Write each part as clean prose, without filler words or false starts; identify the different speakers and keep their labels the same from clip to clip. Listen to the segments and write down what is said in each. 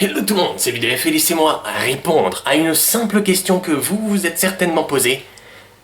Speaker 1: Hello tout le monde, c'est VideoF et laissez-moi répondre à une simple question que vous vous êtes certainement posée.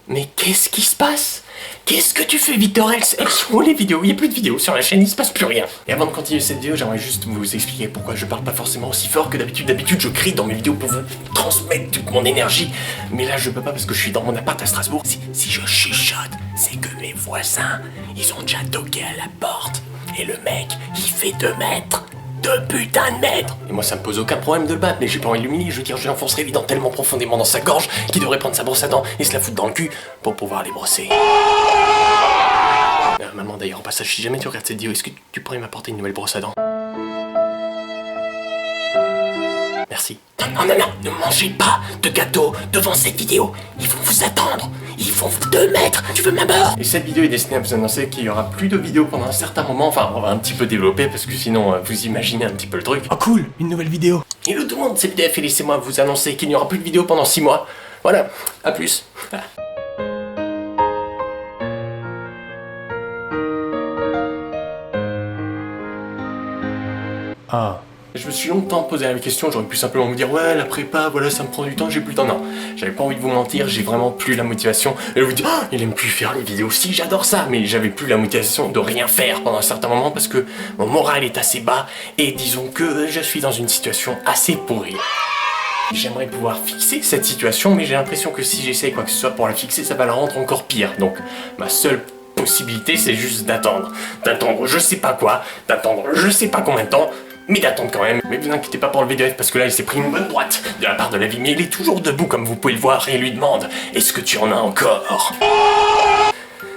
Speaker 1: Mais qu'est-ce qui se passe? Qu'est-ce que tu fais, Victor? Elles sont les vidéos, il n'y a plus de vidéos sur la chaîne, il se passe plus rien. Et avant de continuer cette vidéo, j'aimerais juste vous expliquer pourquoi je parle pas forcément aussi fort que d'habitude. D'habitude, je crie dans mes vidéos pour vous transmettre toute mon énergie. Mais là, je peux pas parce que je suis dans mon appart à Strasbourg. Si je chuchote, c'est que mes voisins, ils ont déjà toqué à la porte. Et le mec, il fait 2 mètres. 2 putains de mètres! Et moi ça me pose aucun problème de le battre, mais j'ai pas envie de l'humilier, je veux dire je lui enfoncerai les dents tellement profondément dans sa gorge qu'il devrait prendre sa brosse à dents et se la foutre dans le cul pour pouvoir les brosser. Maman d'ailleurs, en passage, si jamais tu regardes cette vidéo, est-ce que tu pourrais m'apporter une nouvelle brosse à dents? Merci. Non, ne mangez pas de gâteau devant cette vidéo. Ils vont vous attendre. Ils vont 2 mètres. Tu veux ma mort? Et cette vidéo est destinée à vous annoncer qu'il y aura plus de vidéos pendant un certain moment. Enfin, on va un petit peu développer parce que sinon, vous imaginez un petit peu le truc. Oh cool, une nouvelle vidéo. Hello tout le monde, c'est VideoF et laissez-moi vous annoncer qu'il n'y aura plus de vidéos pendant 6 mois. Voilà, à plus. Ah. Je me suis longtemps posé la question, j'aurais pu simplement vous dire ouais la prépa, voilà ça me prend du temps, j'ai plus le temps. Non, j'avais pas envie de vous mentir, j'ai vraiment plus la motivation de vous dire oh, il aime plus faire les vidéos, si j'adore ça, mais j'avais plus la motivation de rien faire pendant un certain moment parce que mon moral est assez bas et disons que je suis dans une situation assez pourrie. J'aimerais pouvoir fixer cette situation, mais j'ai l'impression que si j'essaye quoi que ce soit pour la fixer, ça va la rendre encore pire. Donc ma seule possibilité c'est juste d'attendre je sais pas quoi, d'attendre je sais pas combien de temps, mais d'attendre quand même. Mais vous inquiétez pas pour le VideoF parce que là il s'est pris une bonne droite de la part de la vie, mais il est toujours debout comme vous pouvez le voir et il lui demande est-ce que tu en as encore?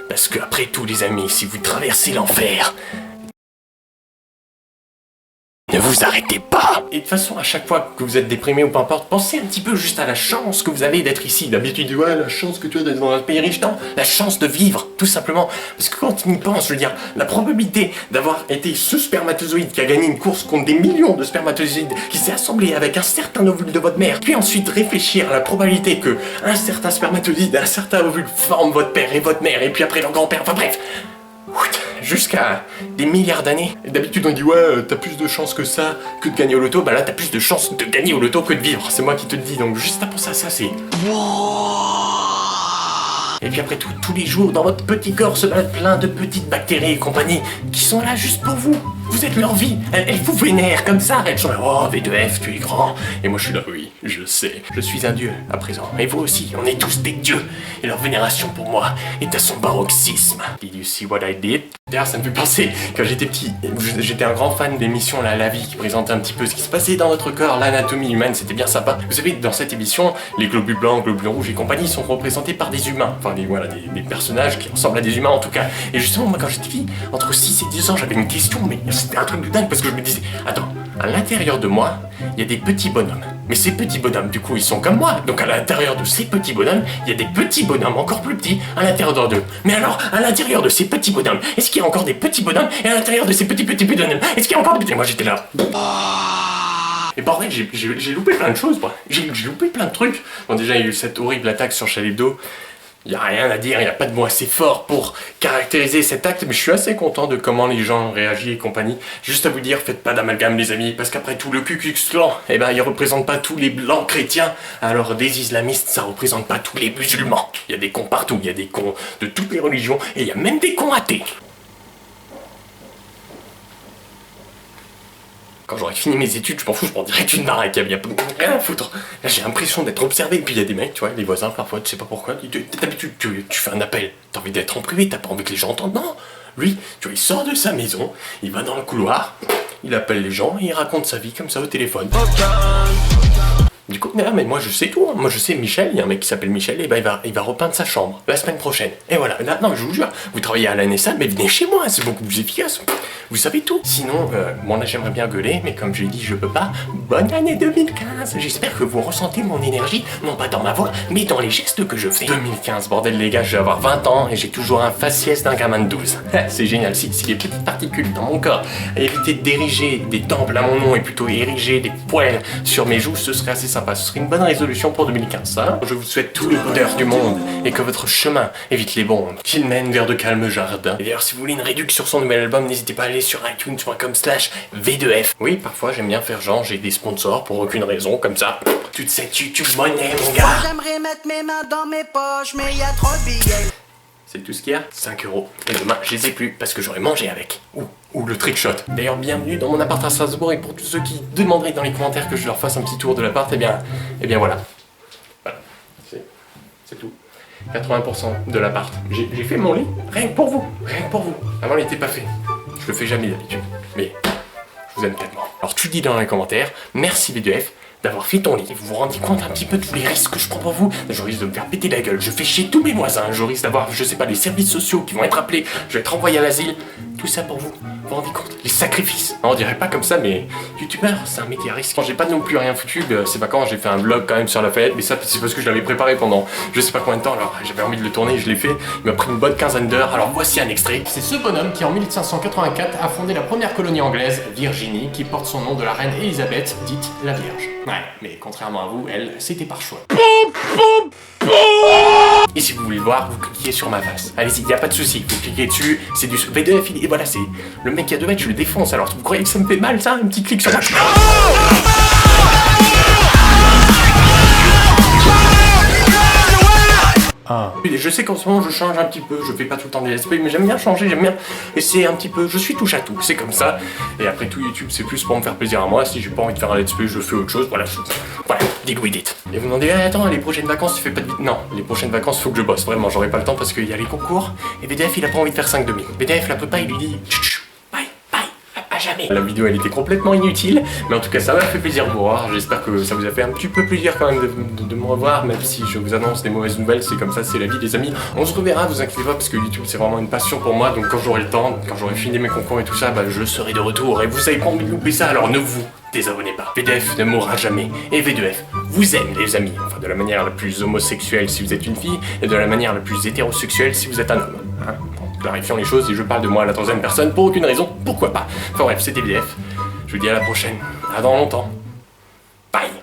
Speaker 1: Parce que après tout les amis, si vous traversez l'enfer, ne vous arrêtez pas! Et de toute façon, à chaque fois que vous êtes déprimé ou peu importe, pensez un petit peu juste à la chance que vous avez d'être ici. D'habitude, ouais, la chance que tu as d'être dans un pays riche. Non, la chance de vivre, tout simplement. Parce que quand on y pense, je veux dire, la probabilité d'avoir été ce spermatozoïde qui a gagné une course contre des millions de spermatozoïdes, qui s'est assemblé avec un certain ovule de votre mère, puis ensuite réfléchir à la probabilité que un certain spermatozoïde, un certain ovule forme votre père et votre mère, et puis après leur grand-père, enfin bref. Jusqu'à des milliards d'années. D'habitude on dit ouais t'as plus de chances que ça que de gagner au loto, bah là t'as plus de chances de gagner au loto que de vivre, c'est moi qui te le dis, donc juste à penser à ça c'est... Et puis après tout, tous les jours dans votre petit corps se baladent plein de petites bactéries et compagnie qui sont là juste pour vous. Vous êtes leur vie, elles vous vénèrent comme ça, elles sont là, oh V2F, tu es grand. Et moi je suis là, oui, je sais, je suis un dieu à présent. Et vous aussi, on est tous des dieux. Et leur vénération pour moi est à son paroxysme. Did you see what I did? D'ailleurs ça me fait penser, quand j'étais petit, j'étais un grand fan d'émissions là, La Vie, qui présentait un petit peu ce qui se passait dans notre corps, l'anatomie humaine, c'était bien sympa. Vous savez, dans cette émission, les globules blancs, globules rouges et compagnie sont représentés par des humains. Enfin des personnages qui ressemblent à des humains en tout cas. Et justement moi quand j'étais petit, entre 6 et 10 ans, j'avais une question, mais c'était un truc de dingue parce que je me disais, attends, à l'intérieur de moi, il y a des petits bonhommes. Mais ces petits bonhommes, du coup, ils sont comme moi. Donc à l'intérieur de ces petits bonhommes, il y a des petits bonhommes encore plus petits à l'intérieur d'eux. Mais alors, à l'intérieur de ces petits bonhommes, est-ce qu'il y a encore des petits bonhommes? Et à l'intérieur de ces petits bonhommes, est-ce qu'il y a encore des petits... Et moi j'étais là... Et bordel, j'ai loupé plein de choses, moi. J'ai loupé plein de trucs. Bon déjà, il y a eu cette horrible attaque sur Charlie Hebdo. Il n'y a rien à dire, il n'y a pas de mot assez fort pour caractériser cet acte, mais je suis assez content de comment les gens ont réagi et compagnie. Juste à vous dire, faites pas d'amalgame les amis, parce qu'après tout, le Ku Klux Klan, eh ben, il représente pas tous les blancs chrétiens, alors des islamistes, ça représente pas tous les musulmans. Il y a des cons partout, il y a des cons de toutes les religions, et il y a même des cons athées. Quand j'aurai fini mes études, je m'en fous, je prends direct une baraque, il y a rien à foutre. Là j'ai l'impression d'être observé, et puis il y a des mecs, tu vois, les voisins parfois, tu sais pas pourquoi, d'habitude tu fais un appel, t'as envie d'être en privé, t'as pas envie que les gens entendent, non. Lui, tu vois, il sort de sa maison, il va dans le couloir, il appelle les gens, et il raconte sa vie comme ça au téléphone. Du coup, mais moi je sais tout, hein. Moi je sais Michel, il y a un mec qui s'appelle Michel, et ben il va repeindre sa chambre la semaine prochaine. Et voilà, là, non je vous jure, vous travaillez à la NSA, mais venez chez moi, c'est beaucoup plus efficace. Vous savez tout. Sinon, bon là j'aimerais bien gueuler, mais comme j'ai dit je peux pas. Bonne année 2015. J'espère que vous ressentez mon énergie, non pas dans ma voix, mais dans les gestes que je fais. 2015, bordel les gars, je vais avoir 20 ans et j'ai toujours un faciès d'un gamin de 12. C'est génial, si les petites particules dans mon corps évitaient d'ériger des temples à mon nom et plutôt ériger des poils sur mes joues, ce serait assez sympa. Ce serait une bonne résolution pour 2015, ça. Je vous souhaite tout le bonheur du monde et que votre chemin évite les bombes, qu'il mène vers de calmes jardins. Et d'ailleurs, si vous voulez une réduction sur son nouvel album, n'hésitez pas aller sur iTunes.com/V2F. Oui, parfois j'aime bien faire genre, j'ai des sponsors pour aucune raison, comme ça. Toute cette YouTube monnaie, mon gars.
Speaker 2: Moi j'aimerais mettre mes mains dans mes poches, mais y a trop de billets.
Speaker 1: C'est tout ce qu'il y a, 5 €. Et demain, je les ai plus parce que j'aurais mangé avec. Ou le trick shot. D'ailleurs, bienvenue dans mon appart à Strasbourg, et pour tous ceux qui demanderaient dans les commentaires que je leur fasse un petit tour de l'appart, eh bien voilà. Voilà, c'est tout. 80% de l'appart. J'ai fait mon lit rien que pour vous. Rien que pour vous. Avant, il n'était pas fait. Je le fais jamais d'habitude. Mais je vous aime tellement. Alors tu dis dans les commentaires, merci V2F d'avoir fait ton lit. Vous vous rendez compte un petit peu de tous les risques que je prends pour vous? Je risque de me faire péter la gueule, je fais chier tous mes voisins, je risque d'avoir, je sais pas, les services sociaux qui vont être appelés, je vais être envoyé à l'asile. Tout ça pour vous. Vous vous rendez compte? Les sacrifices. On dirait pas comme ça, mais youtubeur, c'est un métier à risque. Quand j'ai pas non plus rien foutu, c'est pas quand j'ai fait un vlog quand même sur la fête, mais ça c'est parce que je l'avais préparé pendant je sais pas combien de temps, alors j'avais envie de le tourner, je l'ai fait. Il m'a pris une bonne quinzaine d'heures, alors voici un extrait. C'est ce bonhomme qui en 1584 a fondé la première colonie anglaise, Virginie, qui porte son nom de la reine Elisabeth, dite la Vierge. Ouais, mais contrairement à vous, elle, c'était par choix. Et si vous voulez le voir, vous cliquez sur ma face. Allez-y, y a pas de souci, vous cliquez dessus, c'est du V2F, et voilà, c'est le mec qui a 2 mètres, je le défonce. Alors vous croyez que ça me fait mal ça? Un petit clic sur ma... Je sais qu'en ce moment je change un petit peu, je fais pas tout le temps des let's play, mais j'aime bien changer, j'aime bien essayer un petit peu, je suis touche à tout, c'est comme ça. Et après tout, YouTube c'est plus pour me faire plaisir à moi, si j'ai pas envie de faire un let's play, je fais autre chose, voilà, deal with it. Et vous me demandez, attends, les prochaines vacances tu fais pas de vidéo? Non, les prochaines vacances faut que je bosse, vraiment, j'aurai pas le temps parce qu'il y a les concours, et VDF il a pas envie de faire 5 demi. VDF la peut pas, il lui dit, bye, à jamais. La vidéo elle était complètement inutile, mais en tout cas ça m'a fait plaisir de vous revoir, j'espère que ça vous a fait un petit peu plaisir quand même de me revoir, même si je vous annonce des mauvaises nouvelles, c'est comme ça, c'est la vie les amis. On se reverra, vous inquiétez pas, parce que YouTube c'est vraiment une passion pour moi, donc quand j'aurai le temps, quand j'aurai fini mes concours et tout ça, je serai de retour, et vous avez pas envie de louper ça, alors ne vous désabonnez pas. VDF ne mourra jamais, et V2F vous aime les amis, enfin de la manière la plus homosexuelle si vous êtes une fille, et de la manière la plus hétérosexuelle si vous êtes un homme. Hein, clarifions les choses, et je parle de moi à la 3e personne pour aucune raison, pourquoi pas. Enfin bref, c'était VDF, je vous dis à la prochaine, à dans longtemps. Bye.